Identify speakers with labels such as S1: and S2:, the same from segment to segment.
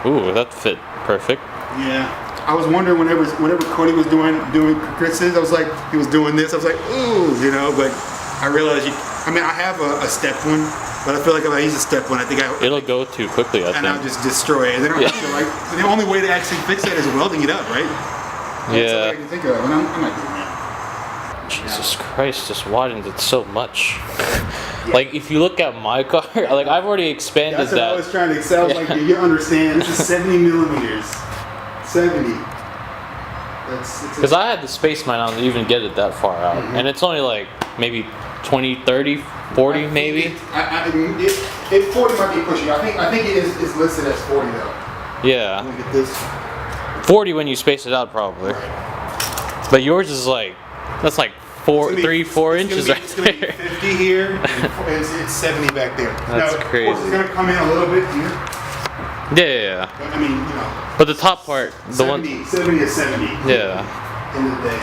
S1: Ooh, that fit perfect.
S2: Yeah. I was wondering whenever Cody was doing Chris's, I was like, he was doing this. I was like, ooh, you know. But I realized, I mean, I have a step one, but I feel like if I use a step one,
S1: it'll go too quickly. I think.
S2: And I'll just destroy it. And then I feel like the only way to actually fix that is welding it up, right?
S1: Yeah.
S2: That's all I can think of. And I'm not doing that.
S1: Jesus Christ, just widens it so much. Like if you look at my car, like I've already expanded
S2: That's what
S1: that.
S2: I was trying to excel. Like you understand, this is 70 millimeters. 70.
S1: Because I had the space mine on to even get it that far out, and it's only like maybe 20, 30, 40 maybe.
S2: 40 might be pushing. I think it is listed as 40 though.
S1: Yeah.
S2: Look at this.
S1: 40 when you space it out probably. But yours is like, that's like 4 inches right
S2: It's gonna be
S1: there.
S2: 50 here, and it's 70 back there.
S1: That's
S2: now,
S1: crazy.
S2: Of course, it's gonna come in a little bit here.
S1: Yeah.
S2: But, I mean, you know.
S1: But the top part,
S2: 70 is 70.
S1: Yeah.
S2: End of the day.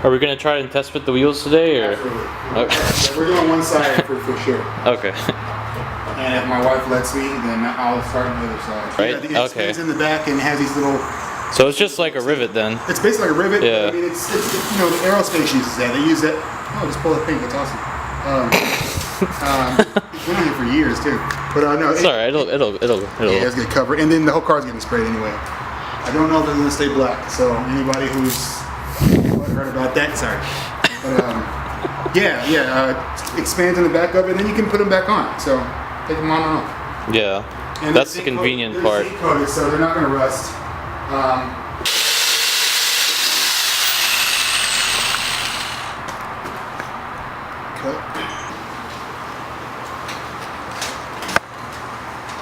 S1: Are we gonna try and test fit the wheels today, or?
S2: Absolutely.
S1: Okay.
S2: We're doing one side for sure.
S1: Okay.
S2: And if my wife lets me, then I'll start on the other side.
S1: Right?
S2: Yeah, it
S1: Okay.
S2: spins in the back and has these little.
S1: So it's just like a rivet then.
S2: It's basically like a rivet.
S1: Yeah.
S2: I mean, it's you know, the aerospace uses that. They use that. Oh, just pull that thing. That's awesome. It's been on here for years too. But no,
S1: It's alright. It'll.
S2: Yeah, it's gonna cover, and then the whole car's getting sprayed anyway. I don't know if it's gonna stay black. So anybody who's heard about that, sorry. But expands in the back of it, and then you can put them back on. So take them on and off.
S1: Yeah.
S2: And
S1: That's the convenient part.
S2: They're coated, so they're not gonna rust.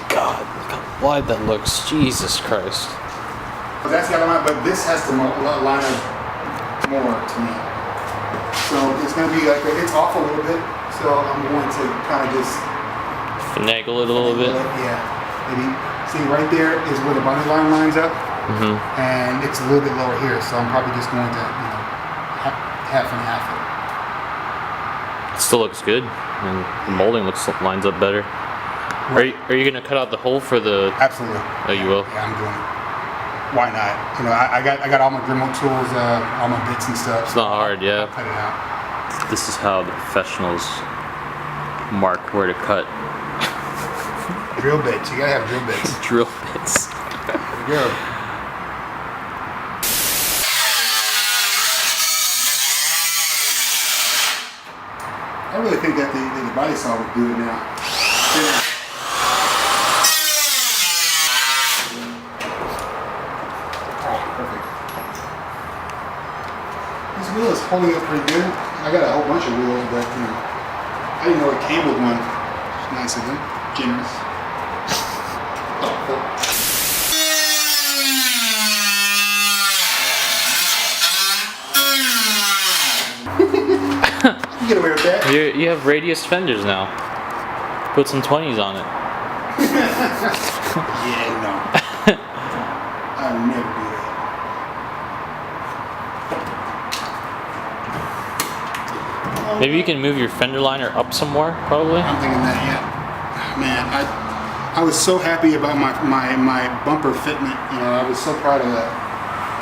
S1: God, look how wide that looks. Jesus Christ.
S2: That's got a line, but this has to line up more to me. So it's going to be like, it's off a little bit, so I'm going to kind of just
S1: Finagle it a little bit.
S2: Yeah, maybe. See, right there is where the body line lines up, and it's a little bit lower here, so I'm probably just going to, you know, half and half it.
S1: It still looks good, and the molding lines up better.
S2: Right.
S1: Are you gonna cut out the hole for the?
S2: Absolutely.
S1: Oh, you will.
S2: Yeah, I'm doing it. Why not? You know, I got all my Dremel tools, all my bits and stuff.
S1: It's not hard, yeah.
S2: I'll cut it out.
S1: This is how the professionals mark where to cut.
S2: Drill bits. You gotta have drill bits.
S1: Drill bits.
S2: There we go. I really think that the body saw would do it now. Yeah. Oh, perfect. This wheel is holding up pretty good. I got a whole bunch of wheels, but you know, I didn't know it came with one. It's nice of them. Generous. You get away with that.
S1: You have radius fenders now. Put some 20s on it.
S2: Yeah, no. I would never do that.
S1: Maybe you can move your fender liner up some more, probably.
S2: I'm thinking that, yeah. Man, I was so happy about my bumper fitment. You know, I was so proud of that.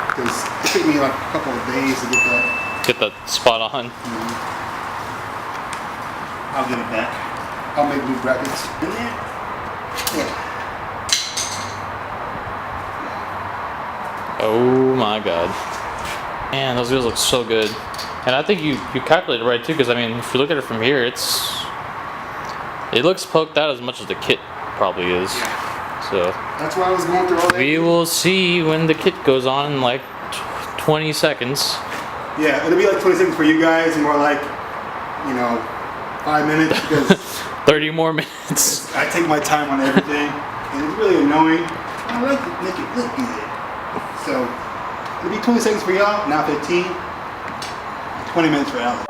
S2: Because it took me like a couple of days to get that.
S1: Get that spot on.
S2: I'll get it back. I'll make new brackets. Yeah.
S1: Oh my god. Man, those wheels look so good. And I think you calculated right too, because I mean, if you look at it from here, it looks poked out as much as the kit probably is. So
S2: That's why I was going through all that.
S1: we will see when the kit goes on in like 20 seconds.
S2: Yeah, it'll be like 20 seconds for you guys, and more like, you know, 5 minutes, because
S1: 30 more minutes.
S2: I take my time on everything, and it's really annoying. I like to make it look good. So, it'll be 20 seconds for y'all, now 15. 20 minutes for Alex.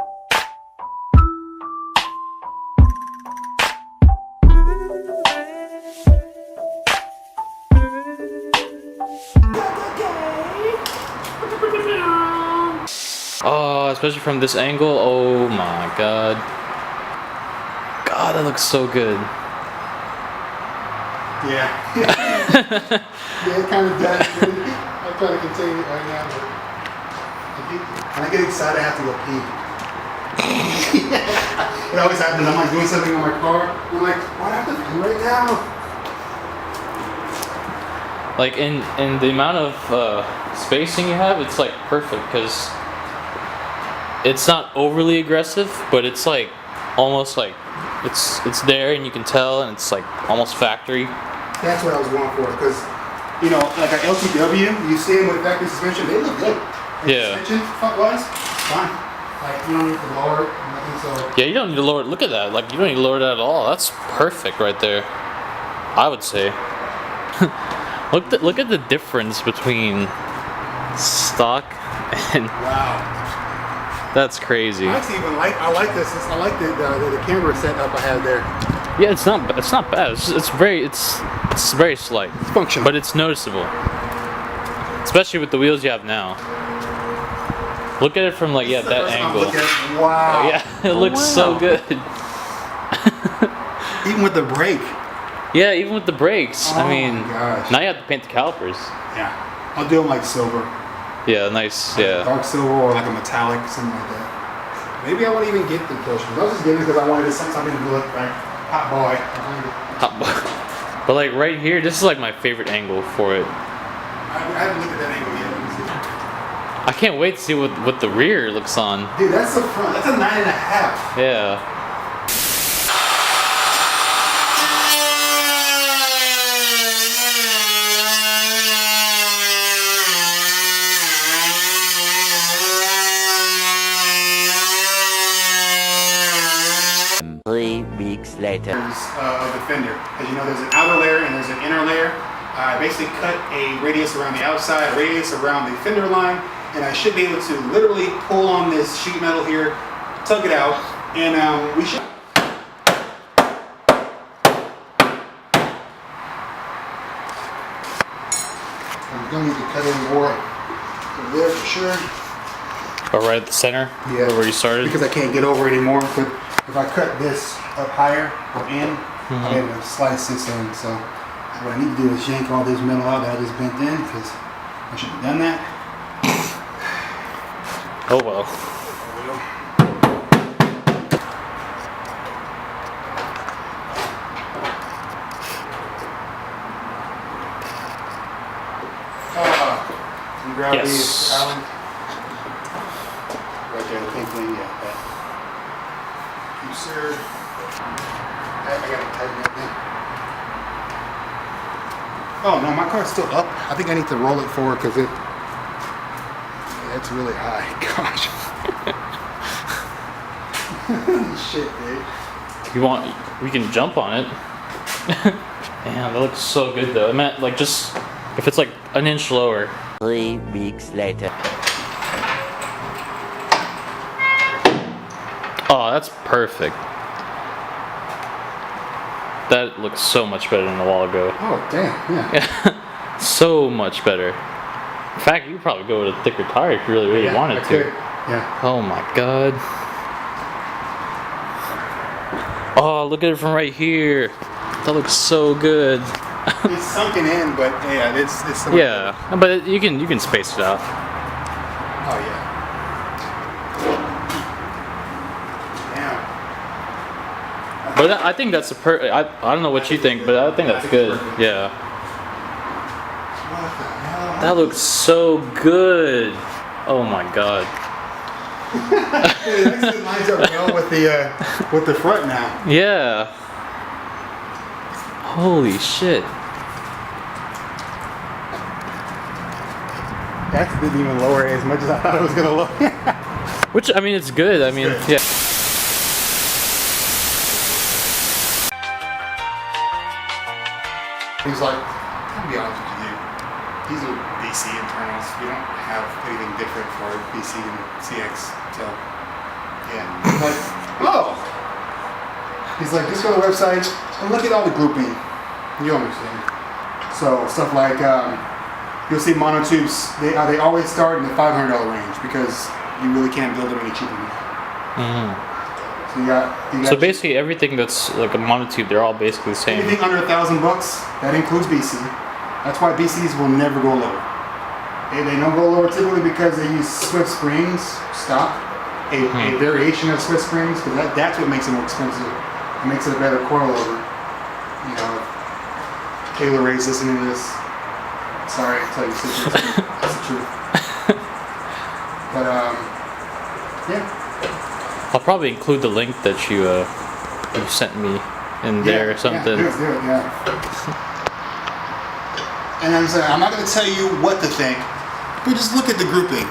S1: Oh, especially from this angle. Oh my god. God, that looks so good.
S2: Yeah. Yeah, it kind of does. I'm trying to contain it right now, but when I get excited, I have to go pee. It always happens. I'm like doing something on my car. I'm like, why do I have to pee right now?
S1: Like in the amount of spacing you have, it's like perfect because it's not overly aggressive, but it's like almost like it's there and you can tell, and it's like almost factory.
S2: That's what I was going for, because you know, like an LTW, you see them with factory suspension, they look good. Like
S1: Yeah.
S2: suspension wise, fine. Like you don't need to lower it, nothing. So
S1: Yeah, you don't need to lower it. Look at that. Like you don't need to lower it at all. That's perfect right there. I would say. Look at the difference between stock and.
S2: wow.
S1: That's crazy.
S2: I actually even like. I like this. I like the camera setup I have there.
S1: Yeah, it's not bad. It's very slight.
S2: It's functional,
S1: But it's noticeable. Especially with the wheels you have now. Look at it from like that angle.
S2: Wow.
S1: Oh, yeah, it looks so good.
S2: Even with the brake.
S1: Yeah, even with the brakes.
S2: Oh
S1: I mean,
S2: my gosh.
S1: now you have to paint the calipers.
S2: Yeah. I'll do them like silver.
S1: Yeah, nice. Yeah.
S2: Dark silver or like a metallic, something like that. Maybe I won't even get the cushions. I was just getting it because I wanted something to look like hot boy.
S1: But like right here, this is like my favorite angle for it.
S2: I haven't looked at that angle yet. Let me see.
S1: I can't wait to see what the rear looks on.
S2: Dude, that's the front. That's a 9.5.
S1: Yeah.
S3: Later.
S2: Of the fender. As you know, there's an outer layer and there's an inner layer. I basically cut a radius around the outside, a radius around the fender line, and I should be able to literally pull on this sheet metal here, tug it out, and we should. I'm gonna need to cut in more over there for sure.
S1: Or right at the center.
S2: Yeah.
S1: Where you started.
S2: Because I can't get over it anymore. But if I cut this up higher or in, I'll be able to slice this in. So what I need to do is yank all this metal out that I just bent in, because I should have done that.
S1: Oh well.
S2: Can you grab
S1: Yes.
S2: these, Alan? Right there, the pink thing, yeah. That. You sir. I gotta tighten that thing. Oh no, my car's still up. I think I need to roll it forward because it's really high. Gosh. Shit, dude.
S1: We can jump on it. Damn, that looks so good though. I meant like just if it's like an inch lower.
S3: 3 weeks later.
S1: Oh, that's perfect. That looks so much better than a while ago.
S2: Oh damn, yeah.
S1: So much better. In fact, you could probably go with a thicker tire if you really
S2: Yeah,
S1: wanted
S2: I
S1: to.
S2: could. Yeah.
S1: Oh my god. Oh, look at it from right here. That looks so good.
S2: It's sunken in, but yeah, it's so
S1: Yeah, but you can space it out.
S2: Oh yeah. Damn.
S1: But I think that's I don't know what you think, but I think that's good. Yeah.
S2: What the hell?
S1: That looks so good. Oh my god.
S2: It actually lines up well with the front now.
S1: Yeah. Holy shit.
S2: That didn't even lower it as much as I thought it was gonna lower.
S1: Which, I mean, it's good. I mean,
S2: good.
S1: yeah.
S2: He's like, I'll be honest with you, these are BC internals. We don't have anything different for BC and CX. So, yeah. He's like, oh. He's like, just go to the website and look at all the grouping. You understand. So, stuff like, you'll see monotubes, they always start in the $500 range because you really can't build them any cheaper than that.
S1: Mhm.
S2: So So you got
S1: So basically everything that's like a monotube, they're all basically the same.
S2: anything under $1,000 bucks, that includes BC. That's why BCs will never go lower. They don't go lower typically because they use Swift springs stock, a variation of Swift springs, because that's what makes it more expensive. It makes it a better coilover. You know, if Taylor Ray's listening to this. Sorry, I tell you secrets. That's the truth. But yeah.
S1: I'll probably include the link that you sent me in there or something.
S2: Yeah, do it, yeah. And I'm not going to tell you what to think, but just look at the grouping.